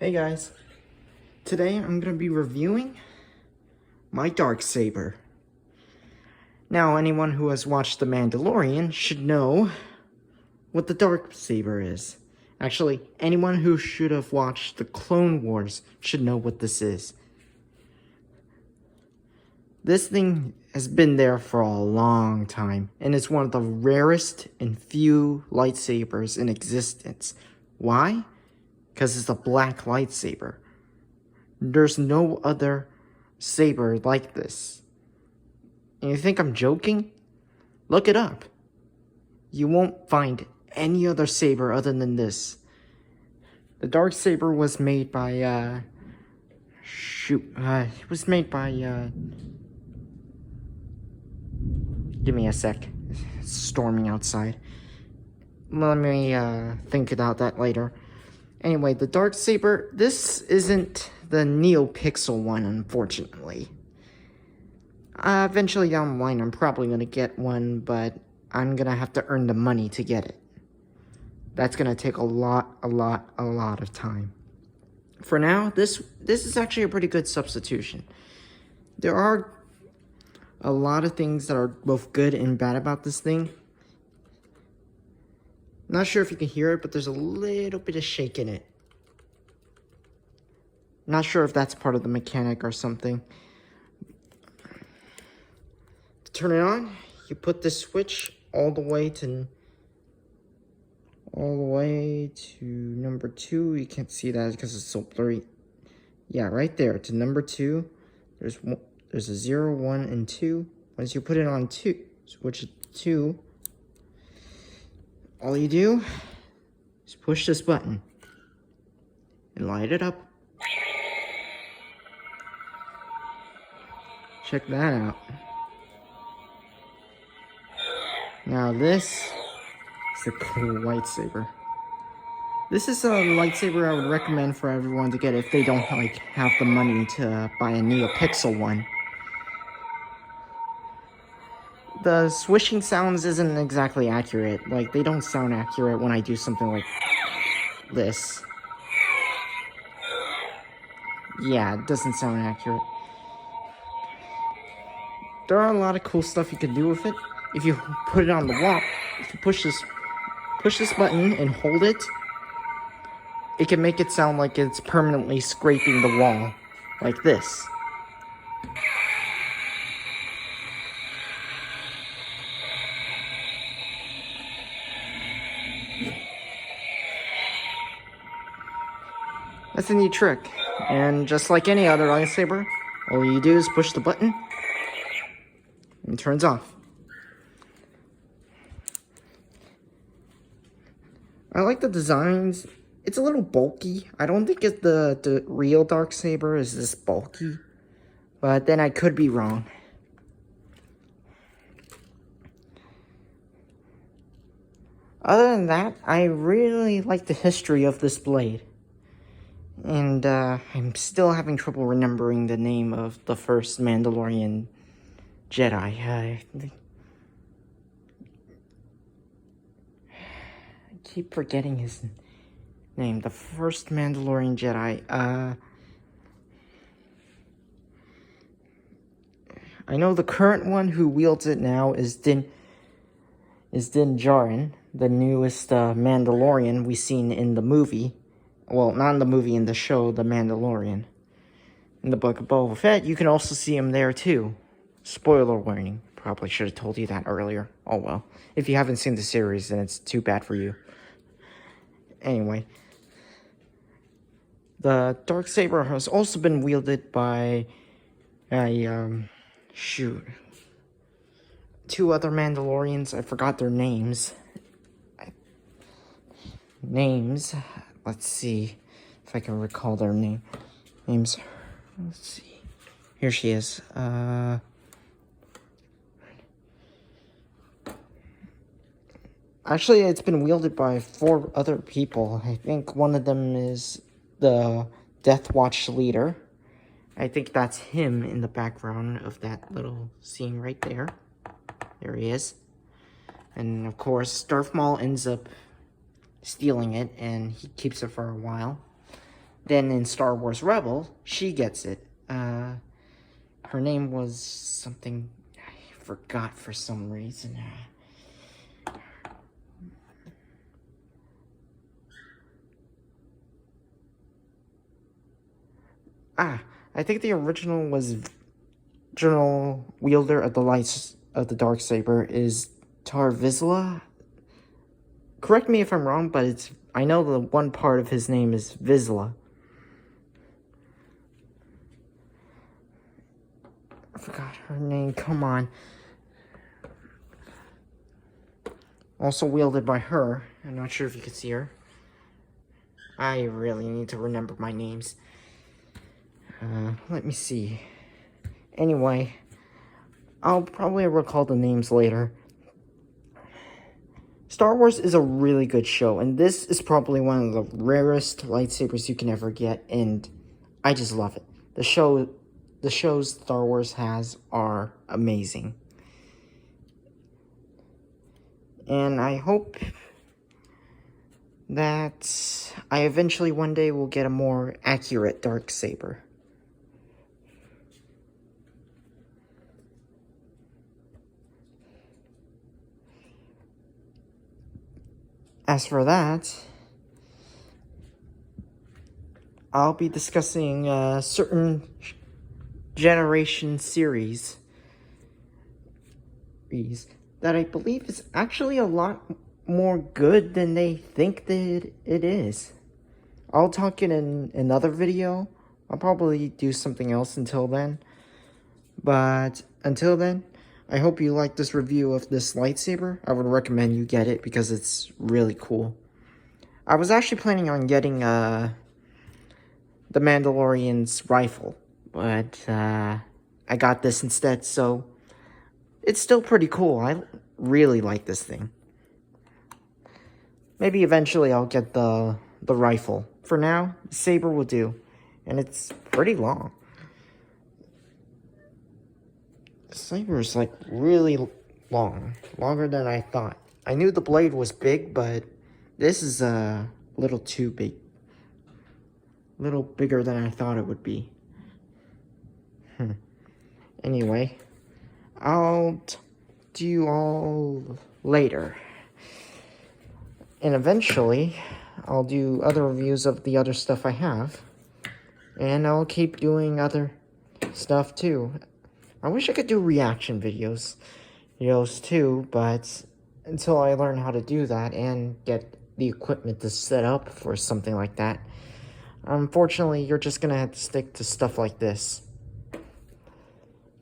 Hey guys, today I'm going to be reviewing my dark saber. Now, anyone who has watched The Mandalorian should know what the dark saber is. Actually, anyone who should have watched the Clone Wars should know what this is. This thing has been there for a long time, and it's one of the rarest and few lightsabers in existence. Why? Because it's a black lightsaber. There's no other saber like this. And you think I'm joking? Look it up. You won't find any other saber other than this. The dark saber was made by, it was made by, give me a sec. It's storming outside. Let me, think about that later. Anyway, the dark saber, this isn't the NeoPixel one, unfortunately. Eventually down the line, I'm probably going to get one, but I'm going to have to earn the money to get it. That's going to take a lot of time. For now, this is actually a pretty good substitution. There are a lot of things that are both good and bad about this thing. Not sure if you can hear it, but there's a little bit of shake in it. Not sure if that's part of the mechanic or something. To turn it on, you put this switch all the way to number 2. You can't see that because it's so blurry. Yeah, right there to number 2. There's a 0, 1, and 2. Once you put it on 2, switch it to 2. All you do is push this button and light it up. Check that out. Now this is a cool lightsaber. This is a lightsaber I would recommend for everyone to get if they don't have the money to buy a NeoPixel one. The swishing sounds isn't exactly accurate. They don't sound accurate when I do something like this. Yeah, it doesn't sound accurate. There are a lot of cool stuff you can do with it. If you put it on the wall, if you push this button and hold it, it can make it sound like it's permanently scraping the wall, like this. That's a neat trick, and just like any other lightsaber, all you do is push the button, and it turns off. I like the designs. It's a little bulky. I don't think the real darksaber is this bulky, but then I could be wrong. Other than that, I really like the history of this blade. And I'm still having trouble remembering the name of the first Mandalorian Jedi. I keep forgetting his name. The first Mandalorian Jedi. I know the current one who wields it now is Din Djarin, the newest Mandalorian we've seen in the movie. Well, not in the movie, in the show, The Mandalorian. In the Book of Boba Fett, you can also see him there, too. Spoiler warning. Probably should have told you that earlier. Oh, well. If you haven't seen the series, then it's too bad for you. Anyway. The darksaber has also been wielded by two other Mandalorians. I forgot their names. Let's see if I can recall their names. Let's see. Here she is. Actually, it's been wielded by 4 other people. I think one of them is the Death Watch leader. I think that's him in the background of that little scene right there. There he is. And of course, Darth Maul ends up stealing it, and he keeps it for a while. Then in Star Wars Rebel, she gets it. Her name was something I forgot for some reason. I think the original wielder of the lights of the dark saber is Tar Vizsla. Correct me if I'm wrong, but I know the one part of his name is Vizsla. I forgot her name, come on. Also wielded by her. I'm not sure if you can see her. I really need to remember my names. Let me see. Anyway, I'll probably recall the names later. Star Wars is a really good show, and this is probably one of the rarest lightsabers you can ever get, and I just love it. The shows Star Wars has are amazing. And I hope that I eventually one day will get a more accurate dark saber. As for that, I'll be discussing a certain generation series that I believe is actually a lot more good than they think that it is. I'll talk in another video. I'll probably do something else until then. But until then, I hope you like this review of this lightsaber. I would recommend you get it because it's really cool. I was actually planning on getting the Mandalorian's rifle, but I got this instead, so it's still pretty cool. I really like this thing. Maybe eventually I'll get the rifle. For now, the saber will do, and it's pretty long. The saber is like really long, longer than I thought. I knew the blade was big, but this is a little too big. A little bigger than I thought it would be. Anyway, I'll do you all later. And eventually, I'll do other reviews of the other stuff I have. And I'll keep doing other stuff too. I wish I could do reaction videos too, but until I learn how to do that and get the equipment to set up for something like that, unfortunately, you're just gonna have to stick to stuff like this.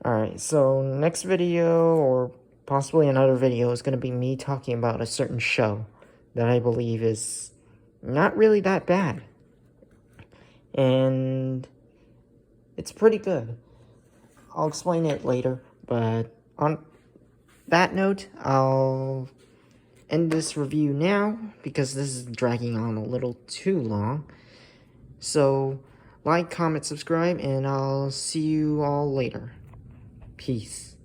Alright, so next video, or possibly another video, is gonna be me talking about a certain show that I believe is not really that bad. And it's pretty good. I'll explain it later, but on that note, I'll end this review now because this is dragging on a little too long. So, like, comment, subscribe, and I'll see you all later. Peace.